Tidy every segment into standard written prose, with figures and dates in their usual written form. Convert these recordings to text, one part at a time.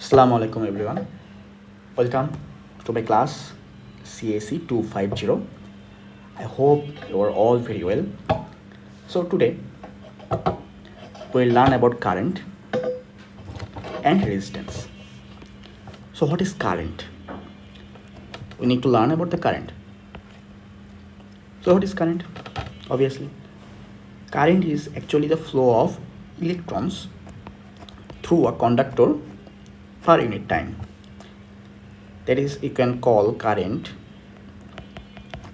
Assalamu alaikum everyone. Welcome to my class CSE-250. I hope you are all very well. So today we'll learn about current and resistance. So what is current? We need to learn about the current. So what is current? Obviously, current is actually the flow of electrons through a conductor per unit time. That is, you can call current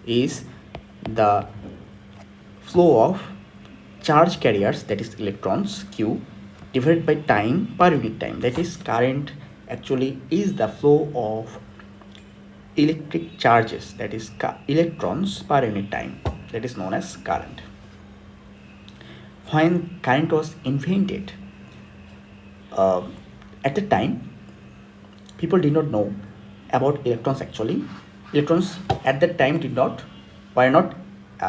is the flow of charge carriers, that is electrons q, divided by time per unit time. That is, current actually is the flow of electric charges, that is electrons per unit time. That is known as current. When current was invented, at the time people did not know about electrons. Actually, electrons at that time were not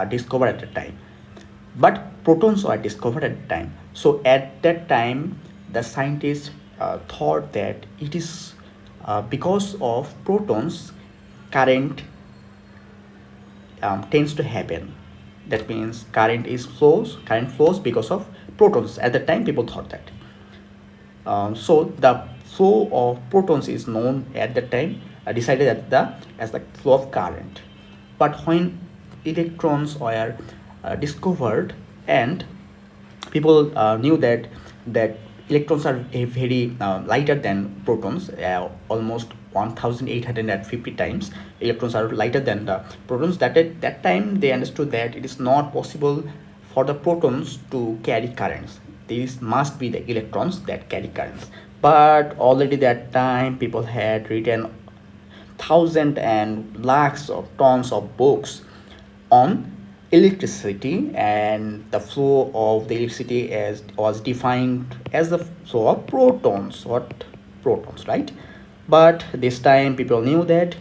discovered at that time, but protons were discovered at the time. So at that time the scientists thought that it is because of protons current tends to happen. That means current flows because of protons. At the time people thought that. So the flow of protons is known at that time, decided as the flow of current. But when electrons were discovered, and people knew that electrons are very lighter than protons, almost 1850 times electrons are lighter than the protons. That at that time they understood that it is not possible for the protons to carry currents. These must be the electrons that carry currents. But already that time people had written thousands and lakhs of tons of books on electricity, and the flow of the electricity as was defined as the flow of protons. What protons, right? But this time people knew that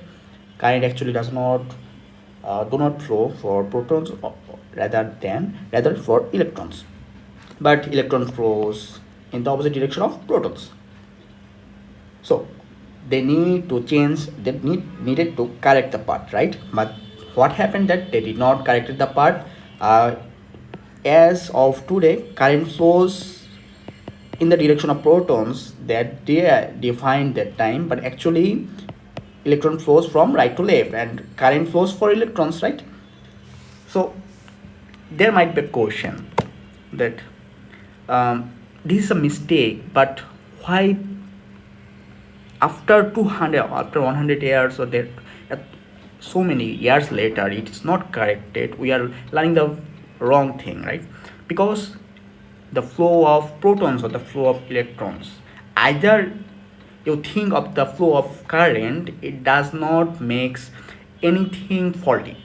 current actually do not flow for protons, rather for electrons. But electron flows in the opposite direction of protons. So they needed to correct the part, right? But what happened that they did not correct the part. As of today, current flows in the direction of protons that they defined that time, but actually electron flows from right to left and current flows for electrons, right? So there might be a question that this is a mistake, but why after 100 years, or that so many years later it is not corrected? We are learning the wrong thing, right? Because the flow of protons or the flow of electrons, either you think of the flow of current, it does not makes anything faulty.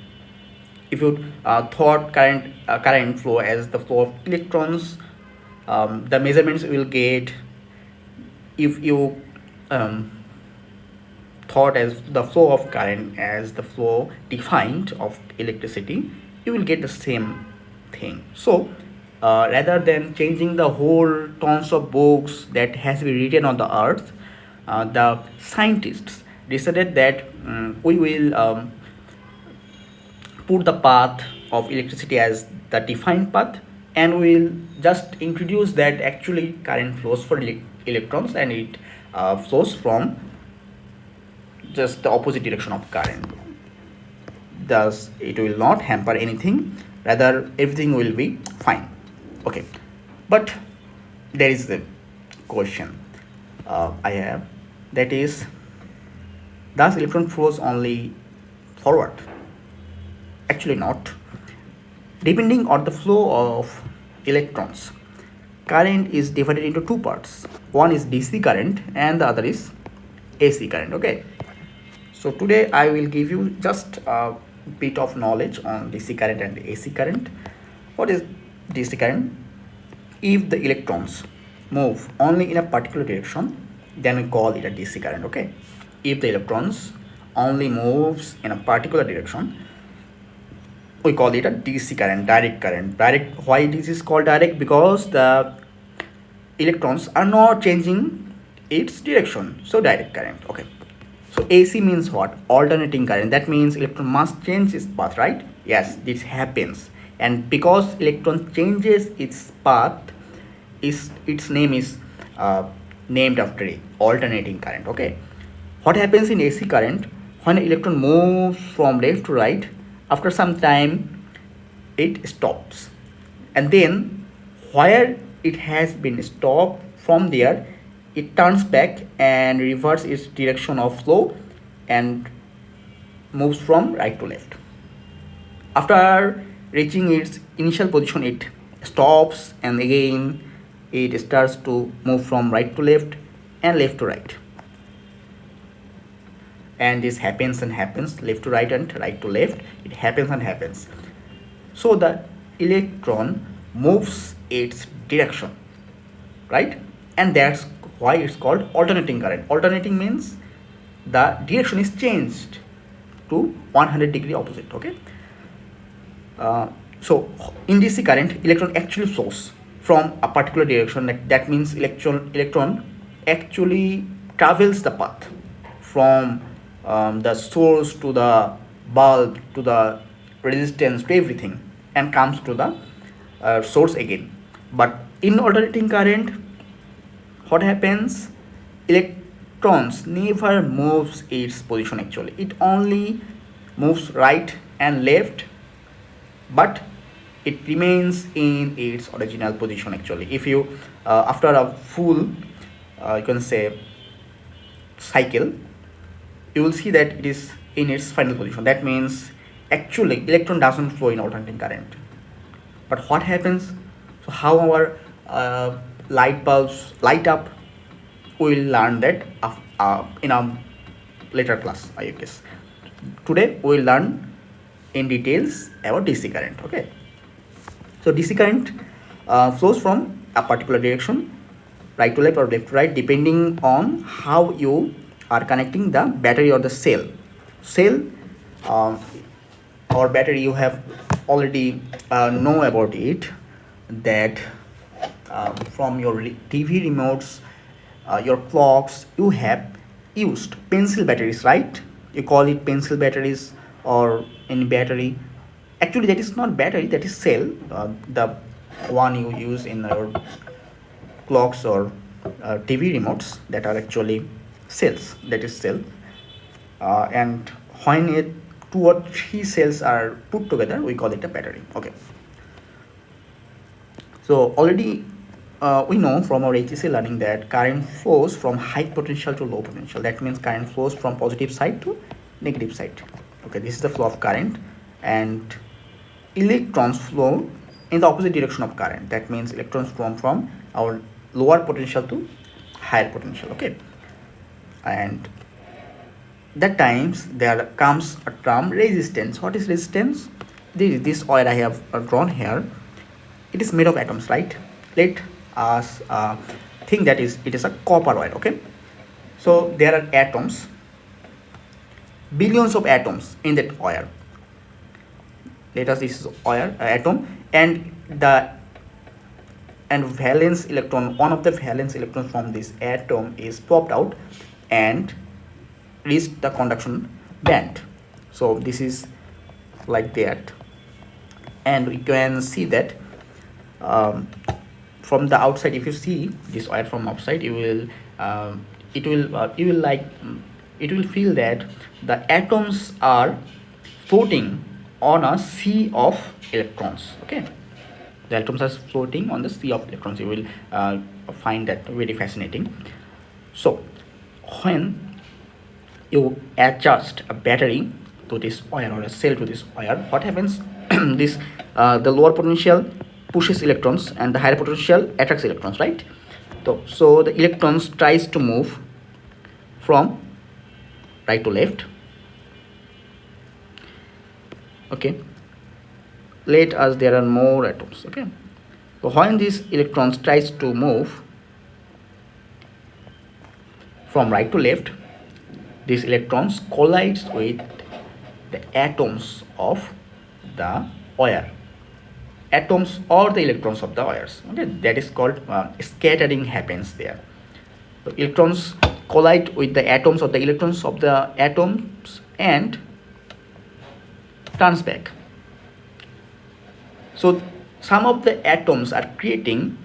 If you thought current flow as the flow of electrons, the measurements you will get. If you thought as the flow of current as the flow defined of electricity, you will get the same thing. So rather than changing the whole tons of books that has been written on the earth, the scientists decided that we will put the path of electricity as the defined path, and we'll just introduce that actually current flows for electrons, and it flows from just the opposite direction of current. Thus it will not hamper anything, rather everything will be fine. Okay, but there is a question I have, that is, does electron flows only forward? Actually not. Depending on the flow of electrons, current is divided into two parts. One is DC current and the other is AC current. Okay, so today I will give you just a bit of knowledge on DC current and AC current. What is DC current? If the electrons move only in a particular direction, then we call it a DC current. Okay, if the electrons only moves in a particular direction, we call it a DC current, direct current. Direct. Why this is called direct? Because the electrons are not changing its direction. So direct current. Okay. So AC means what? Alternating current. That means electron must change its path, right? Yes, this happens. And because electron changes its path, its name is uh, named after it, alternating current. Okay. What happens in AC current? When an electron moves from left to right, after some time it stops, and then where it has been stopped, from there it turns back and reverses its direction of flow and moves from right to left. After reaching its initial position, it stops and again it starts to move from right to left and left to right. And this happens and happens, left to right and right to left. It happens and happens. So the electron moves its direction, right? And that's why it's called alternating current. Alternating means the direction is changed to 100-degree opposite. Okay. So in DC current, electron actually flows from a particular direction. That means electron actually travels the path from the source to the bulb to the resistance to everything and comes to the source again. But in alternating current, what happens? Electrons never moves its position. Actually, it only moves right and left, but it remains in its original position. Actually, if you after a full you can say cycle, you will see that it is in its final position. That means actually electron doesn't flow in alternating current. But what happens? So how our light bulbs light up, we will learn that in a later class, I guess. Today we will learn in details about DC current. Okay. So DC current flows from a particular direction, right to left or left to right, depending on how you are connecting the battery or the cell. Cell or battery, you have already know about it, that from your TV remotes, your clocks, you have used pencil batteries, right? You call it pencil batteries or any battery. Actually, that is not battery, that is cell. The one you use in your clocks or TV remotes, that are actually cells. That is cell. And when it two or three cells are put together, we call it a battery. Okay. So already we know from our HEC learning that current flows from high potential to low potential. That means current flows from positive side to negative side. Okay, this is the flow of current, and electrons flow in the opposite direction of current. That means electrons flow from our lower potential to higher potential. Okay, and that times there comes a term resistance. What is resistance? This wire I have drawn here, it is made of atoms, right? Let us think that it is a copper wire. Okay, so there are atoms, billions of atoms in that wire. Let us, this is wire atom, and valence electron, one of the valence electrons from this atom is popped out and reached the conduction band. So this is like that, and we can see that from the outside. If you see this wire from outside, you will it will feel that the atoms are floating on a sea of electrons. Okay, the atoms are floating on the sea of electrons. You will find that very fascinating. So when you adjust a battery to this wire or a cell to this wire, what happens? This the lower potential pushes electrons and the higher potential attracts electrons, right? So the electrons tries to move from right to left. Okay, let us, there are more atoms. Okay, so when these electrons tries to move from right to left, these electrons collides with the atoms of the wire, atoms or the electrons of the wires. Okay, that is called scattering happens there. So electrons collide with the atoms or the electrons of the atoms and turns back. So some of the atoms are creating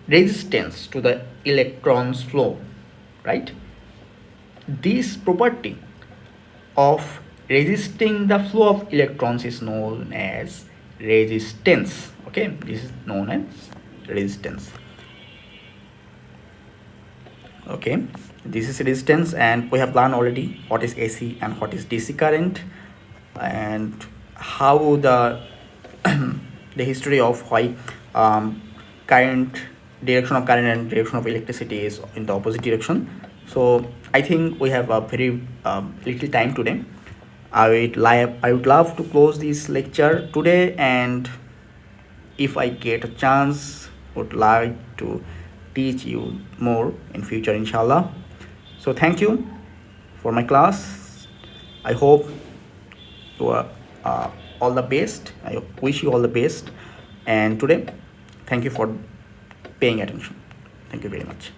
resistance to the electrons flow, right? This property of resisting the flow of electrons is known as resistance. Okay, this is known as resistance. Okay, this is resistance, and we have learned already what is AC and what is DC current, and how the history of why current, direction of current and direction of electricity is in the opposite direction. So I think we have a very little time today. I would love to close this lecture today, and if I get a chance, would like to teach you more in future, inshallah. So thank you for my class. I hope you are all the best. I wish you all the best. And today, thank you for paying attention. Thank you very much.